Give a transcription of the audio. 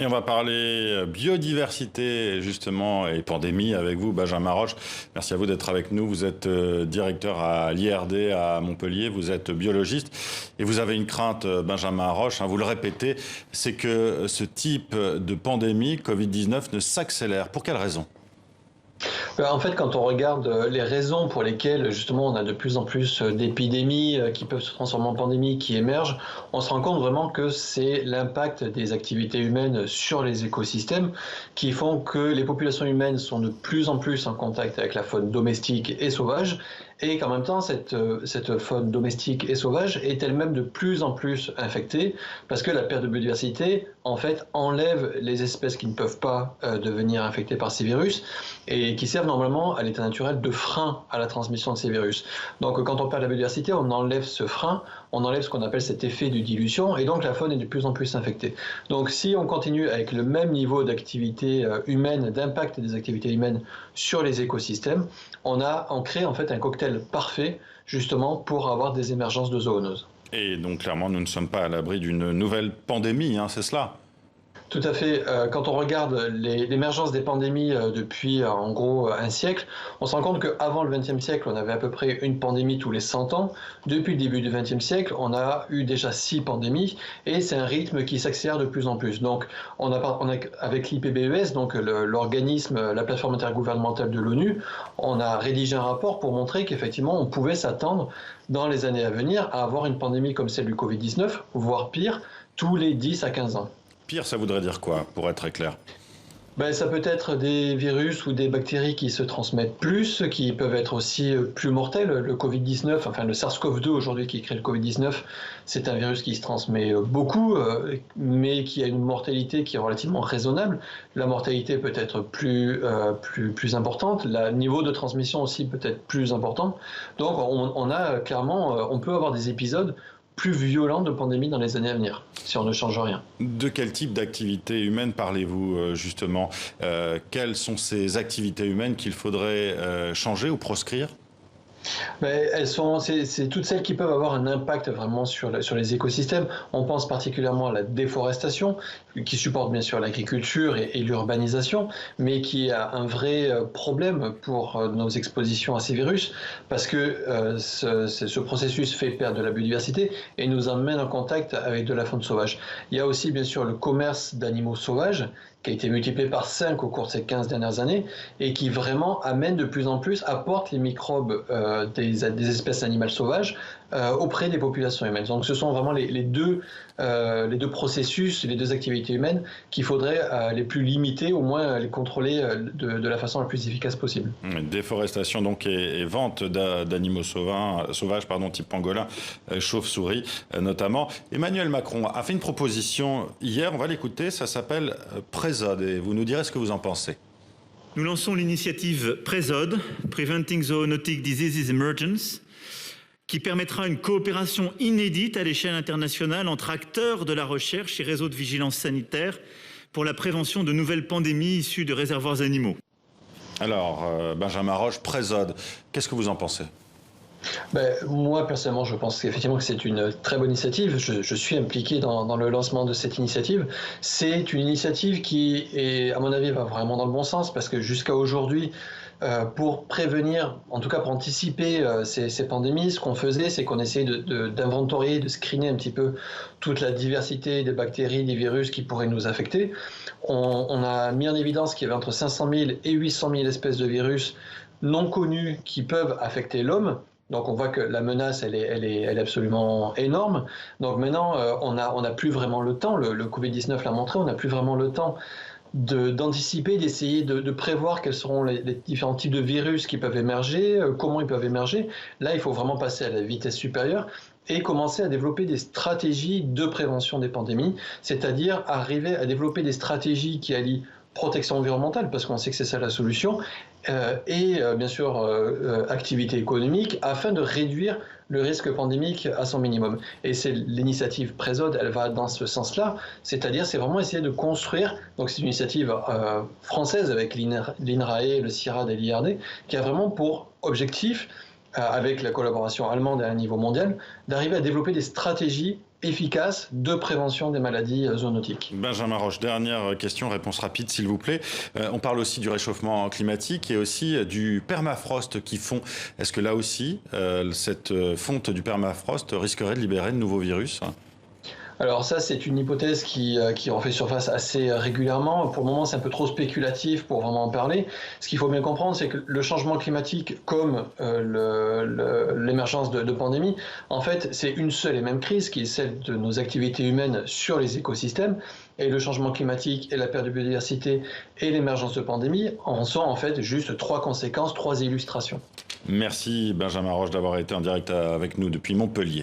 Et on va parler biodiversité justement et pandémie avec vous, Benjamin Roche. Merci à vous d'être avec nous. Vous êtes directeur à l'IRD à Montpellier, vous êtes biologiste et vous avez une crainte, Benjamin Roche, vous le répétez, c'est que ce type de pandémie, Covid-19, ne s'accélère. Pour quelle raison ? En fait, quand on regarde les raisons pour lesquelles justement on a de plus en plus d'épidémies qui peuvent se transformer en pandémies qui émergent, on se rend compte vraiment que c'est l'impact des activités humaines sur les écosystèmes qui font que les populations humaines sont de plus en plus en contact avec la faune domestique et sauvage, et qu'en même temps cette faune domestique et sauvage est elle-même de plus en plus infectée parce que la perte de biodiversité en fait enlève les espèces qui ne peuvent pas devenir infectées par ces virus et qui servent normalement à l'état naturel de frein à la transmission de ces virus. Donc quand on perd la biodiversité, on enlève ce frein, on enlève ce qu'on appelle cet effet de dilution et donc la faune est de plus en plus infectée. Donc si on continue avec le même niveau d'activité humaine, d'impact des activités humaines sur les écosystèmes, on crée en fait un cocktail parfait justement pour avoir des émergences de zoonoses. Et donc clairement, nous ne sommes pas à l'abri d'une nouvelle pandémie, c'est cela ? Tout à fait. Quand on regarde l'émergence des pandémies depuis en gros un siècle, on se rend compte qu'avant le XXe siècle, on avait à peu près une pandémie tous les 100 ans. Depuis le début du XXe siècle, on a eu déjà 6 pandémies et c'est un rythme qui s'accélère de plus en plus. Donc, on a avec l'IPBES, donc l'organisme, la plateforme intergouvernementale de l'ONU, on a rédigé un rapport pour montrer qu'effectivement, on pouvait s'attendre dans les années à venir à avoir une pandémie comme celle du Covid-19, voire pire, tous les 10 à 15 ans. Pire, ça voudrait dire quoi, pour être très clair ? Ça peut être des virus ou des bactéries qui se transmettent plus, qui peuvent être aussi plus mortels. Le Covid-19, enfin le SARS-CoV-2 aujourd'hui qui crée le Covid-19, c'est un virus qui se transmet beaucoup, mais qui a une mortalité qui est relativement raisonnable. La mortalité peut être plus importante, le niveau de transmission aussi peut être plus important. Donc on a clairement, on peut avoir des épisodes plus violent de pandémie dans les années à venir, si on ne change rien. De quel type d'activité humaine parlez-vous justement ? Quelles sont ces activités humaines qu'il faudrait changer ou proscrire ? C'est toutes celles qui peuvent avoir un impact vraiment sur les écosystèmes. On pense particulièrement à la déforestation, qui supporte bien sûr l'agriculture et l'urbanisation, mais qui a un vrai problème pour nos expositions à ces virus, parce que ce processus fait perdre de la biodiversité et nous amène en contact avec de la faune sauvage. Il y a aussi bien sûr le commerce d'animaux sauvages, qui a été multiplié par 5 au cours de ces 15 dernières années et qui vraiment amène de plus en plus, apporte les microbes des espèces animales sauvages auprès des populations humaines. Donc ce sont vraiment les deux processus, les deux activités humaines qu'il faudrait les plus limiter, au moins les contrôler de la façon la plus efficace possible. Déforestation donc et vente d'animaux sauvages, type pangolin, chauve-souris notamment. Emmanuel Macron a fait une proposition hier, on va l'écouter, ça s'appelle Présode et vous nous direz ce que vous en pensez. Nous lançons l'initiative Présode, Preventing Zoonotic Diseases Emergence, qui permettra une coopération inédite à l'échelle internationale entre acteurs de la recherche et réseaux de vigilance sanitaire pour la prévention de nouvelles pandémies issues de réservoirs animaux. Alors, Benjamin Roche, Présode, qu'est-ce que vous en pensez ? Moi, personnellement, je pense effectivement que c'est une très bonne initiative. Je suis impliqué dans le lancement de cette initiative. C'est une initiative qui, à mon avis, va vraiment dans le bon sens parce que jusqu'à aujourd'hui, pour prévenir, en tout cas pour anticiper ces pandémies, ce qu'on faisait, c'est qu'on essayait d'inventorier, de screener un petit peu toute la diversité des bactéries, des virus qui pourraient nous affecter. On a mis en évidence qu'il y avait entre 500 000 et 800 000 espèces de virus non connus qui peuvent affecter l'homme. Donc on voit que la menace, elle est absolument énorme. Donc maintenant, on n'a plus vraiment le temps, le Covid-19 l'a montré, on n'a plus vraiment le temps d'anticiper, d'essayer de prévoir quels seront les différents types de virus qui peuvent émerger, comment ils peuvent émerger. Là, il faut vraiment passer à la vitesse supérieure et commencer à développer des stratégies de prévention des pandémies, c'est-à-dire arriver à développer des stratégies qui allient protection environnementale, parce qu'on sait que c'est ça la solution, et bien sûr activité économique, afin de réduire le risque pandémique à son minimum. Et c'est l'initiative Présode, elle va dans ce sens-là, c'est-à-dire c'est vraiment essayer de construire, donc c'est une initiative française avec l'INRAE, le CIRAD et l'IRD, qui a vraiment pour objectif, avec la collaboration allemande à un niveau mondial, d'arriver à développer des stratégies efficace de prévention des maladies zoonotiques. Benjamin Roche, dernière question, réponse rapide s'il vous plaît. On parle aussi du réchauffement climatique et aussi du permafrost qui fond. Est-ce que là aussi, cette fonte du permafrost risquerait de libérer de nouveaux virus ? Alors ça, c'est une hypothèse qui refait surface assez régulièrement. Pour le moment, c'est un peu trop spéculatif pour vraiment en parler. Ce qu'il faut bien comprendre, c'est que le changement climatique, comme l'émergence de pandémies, en fait, c'est une seule et même crise, qui est celle de nos activités humaines sur les écosystèmes. Et le changement climatique et la perte de biodiversité et l'émergence de pandémies en sont en fait juste 3 conséquences, 3 illustrations. Merci Benjamin Roche d'avoir été en direct avec nous depuis Montpellier.